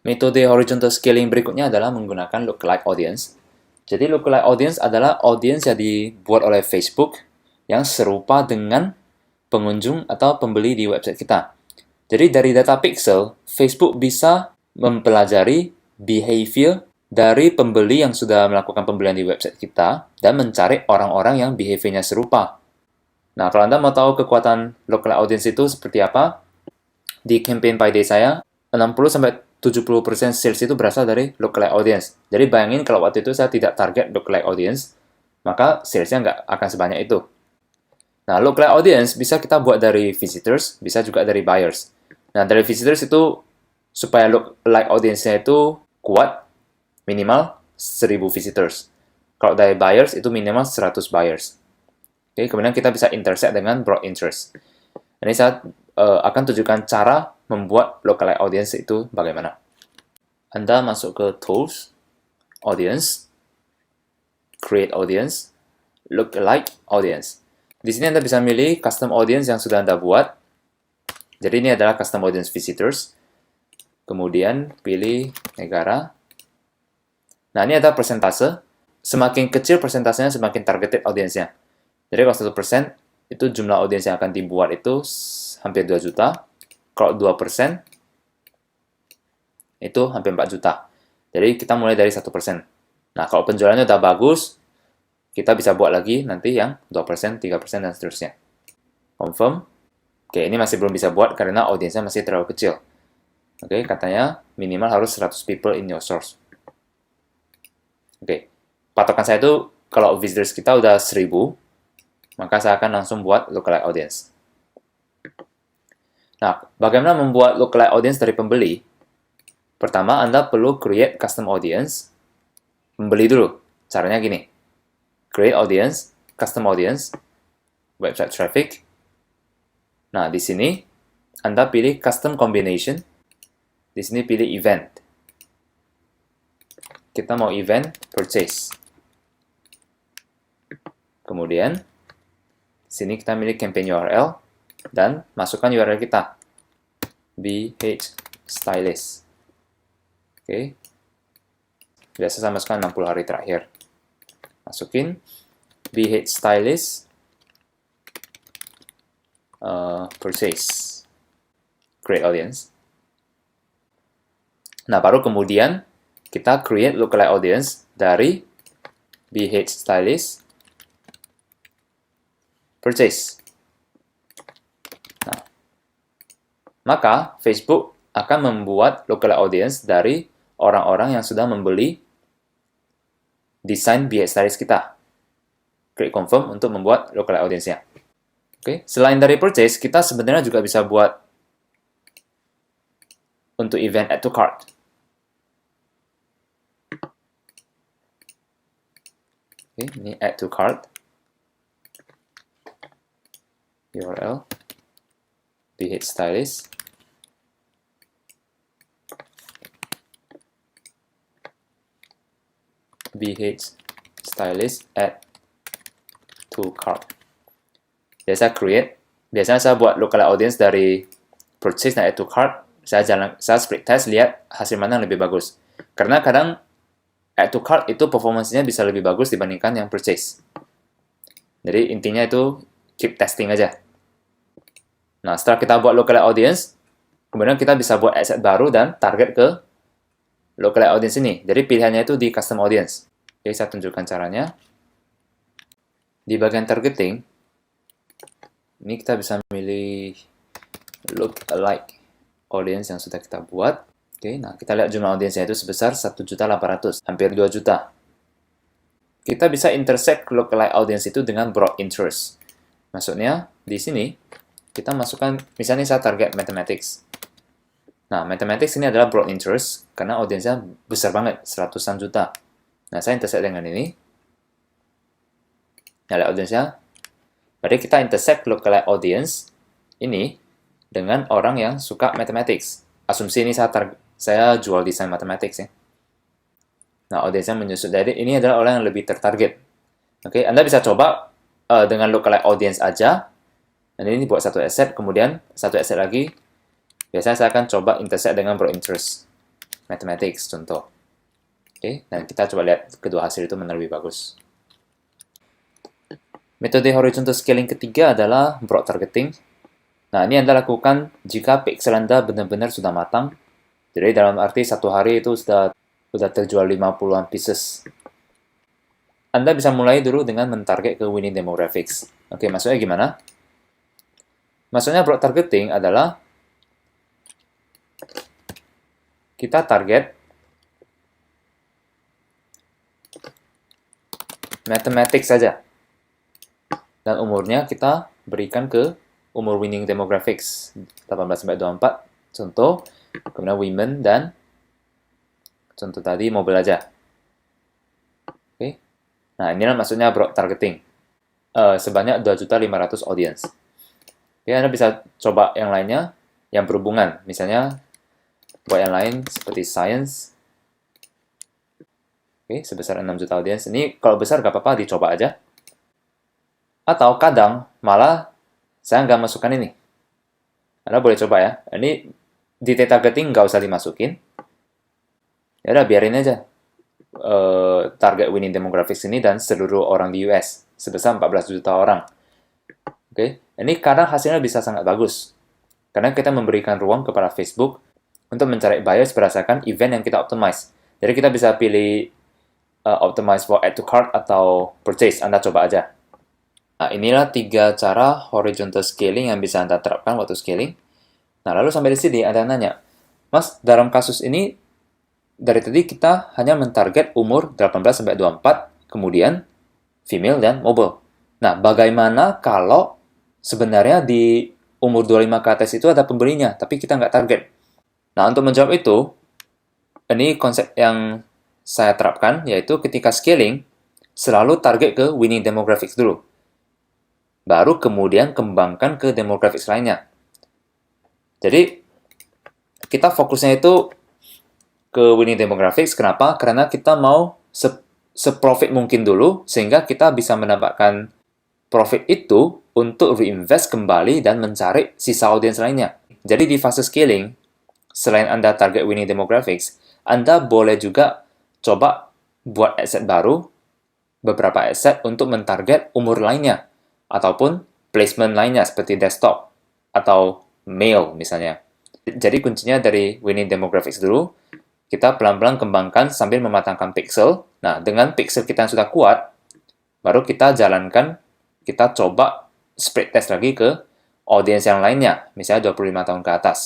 Metode horizontal scaling berikutnya adalah menggunakan lookalike audience. Jadi lookalike audience adalah audience yang dibuat oleh Facebook yang serupa dengan pengunjung atau pembeli di website kita. Jadi dari data pixel, Facebook bisa mempelajari behavior dari pembeli yang sudah melakukan pembelian di website kita dan mencari orang-orang yang behaviornya serupa. Nah, kalau Anda mau tahu kekuatan lookalike audience itu seperti apa, di campaign Payday saya, 60-70% sales itu berasal dari lookalike audience. Jadi bayangin kalau waktu itu saya tidak target lookalike audience, maka salesnya nggak akan sebanyak itu. Nah, lookalike audience bisa kita buat dari visitors, bisa juga dari buyers. Nah, dari visitors itu, supaya lookalike audience-nya itu kuat, minimal 1000 visitors. Kalau dari buyers, itu minimal 100 buyers. Oke, kemudian kita bisa intersect dengan broad interest. Ini saya akan tunjukkan cara membuat lookalike audience itu bagaimana. Anda masuk ke Tools, Audience, Create Audience, Lookalike Audience. Di sini Anda bisa milih custom audience yang sudah Anda buat. Jadi ini adalah custom audience visitors. Kemudian pilih negara. Nah, ini ada persentase. Semakin kecil persentasenya, semakin targeted audience-nya. Jadi kalau 1%, itu jumlah audiens yang akan dibuat itu hampir 2 juta. Kalau 2%, itu hampir 4 juta. Jadi kita mulai dari 1%. Nah, kalau penjualannya udah bagus, kita bisa buat lagi nanti yang 2%, 3%, dan seterusnya. Confirm. Oke, ini masih belum bisa buat karena audiensnya masih terlalu kecil. Oke, katanya minimal harus 100 people in your source. Oke, patokan saya itu kalau visitors kita udah 1000, maka saya akan langsung buat lookalike audience. Nah, bagaimana membuat lookalike audience dari pembeli? Pertama, Anda perlu create custom audience. Pembeli dulu. Caranya gini. Create audience, custom audience, website traffic. Nah, di sini Anda pilih custom combination. Di sini pilih event. Kita mau event purchase. Kemudian, sini kita milih campaign URL dan masukkan URL kita. BH Stylist. Oke. Biasa saya masukkan 60 hari terakhir. Masukin BH Stylist purchase. Create audience. Nah, baru kemudian kita create lookalike audience dari BH Stylist purchase. Nah, maka Facebook akan membuat lookalike audience dari orang-orang yang sudah membeli desain BH Stylist kita. Klik confirm untuk membuat lookalike audience-nya. Oke, selain dari purchase, kita sebenarnya juga bisa buat untuk event add to cart. Oke, ini add to cart. URL BH Stylist. BH Stylist add to cart. Biasanya saya buat lookalike audience dari purchase dan add to cart. Saya split test, lihat hasil mana yang lebih bagus. Karena kadang add to cart itu performance-nya bisa lebih bagus dibandingkan yang purchase. Jadi intinya itu keep testing aja. Nah, setelah kita buat lookalike audience, kemudian kita bisa buat asset baru dan target ke lookalike audience ini. Jadi pilihannya itu di custom audience. Oke, saya tunjukkan caranya. Di bagian targeting, ini kita bisa milih lookalike audience yang sudah kita buat. Oke, nah kita lihat jumlah audiensnya itu sebesar 1.800.000, hampir 2 juta. Kita bisa intersect lookalike audience itu dengan broad interest. Maksudnya, di sini, kita masukkan, misalnya saya target mathematics. Nah, mathematics ini adalah broad interest, karena audiensnya besar banget, 100-an juta. Nah, saya intersect dengan ini. Nah, lihat audiensnya. Berarti kita intersect lookalike audience ini dengan orang yang suka mathematics. Asumsi ini saya jual desain mathematics ya. Nah, audiensnya menyusut dari ini adalah orang yang lebih tertarget. Oke, Anda bisa coba dengan lookalike audience aja. Dan ini buat satu asset, kemudian satu asset lagi. Biasanya saya akan coba intersect dengan broad interest. mathematics contoh. Oke, dan kita coba lihat kedua hasil itu mana lebih bagus. Metode horizontal scaling ketiga adalah broad targeting. Nah, ini Anda lakukan jika pixel Anda benar-benar sudah matang. Jadi dalam arti satu hari itu sudah terjual 50-an pieces. Anda bisa mulai dulu dengan mentarget ke winning demographics. Oke, maksudnya gimana? Maksudnya broad targeting adalah kita target mathematics saja. Dan umurnya kita berikan ke umur winning demographics 18-24 contoh, kemudian women dan contoh tadi mobil aja. Oke. Nah, inilah maksudnya broad targeting. Sebanyak 2.500.000 audience. Oke, Anda bisa coba yang lainnya yang berhubungan. Misalnya buat yang lain seperti science. Oke, sebesar 6 juta audience. Ini kalau besar gak apa-apa, dicoba aja. Atau kadang malah saya nggak masukkan ini. Anda boleh coba ya. Ini di targeting nggak usah dimasukin. Ya udah biarin aja. Target winning demographics ini dan seluruh orang di US sebesar 14 juta orang. Oke, ini kadang hasilnya bisa sangat bagus. Karena kita memberikan ruang kepada Facebook untuk mencari buyers berdasarkan event yang kita optimize. Jadi kita bisa pilih optimize for add to cart atau purchase. Anda coba aja. Nah, inilah 3 cara horizontal scaling yang bisa Anda terapkan waktu scaling. Nah, lalu sampai di sini Anda nanya, Mas, dalam kasus ini, dari tadi kita hanya mentarget umur 18-24, kemudian female dan mobile. Nah, bagaimana kalau sebenarnya di umur 25 ke atas itu ada pembelinya, tapi kita nggak target? Nah, untuk menjawab itu, ini konsep yang saya terapkan, yaitu ketika scaling, selalu target ke winning demographics dulu. Baru kemudian kembangkan ke demographics lainnya. Jadi, kita fokusnya itu ke winning demographics. Kenapa? Karena kita mau seprofit mungkin dulu, sehingga kita bisa mendapatkan profit itu untuk reinvest kembali dan mencari sisa audiens lainnya. Jadi, di fase scaling, selain Anda target winning demographics, Anda boleh juga coba buat aset baru, beberapa aset untuk mentarget umur lainnya, ataupun placement lainnya seperti desktop atau mail misalnya. Jadi kuncinya dari winning demographics dulu, kita pelan-pelan kembangkan sambil mematangkan pixel. Nah, dengan pixel kita yang sudah kuat, baru kita jalankan, kita coba spread test lagi ke audiens yang lainnya, misalnya 25 tahun ke atas.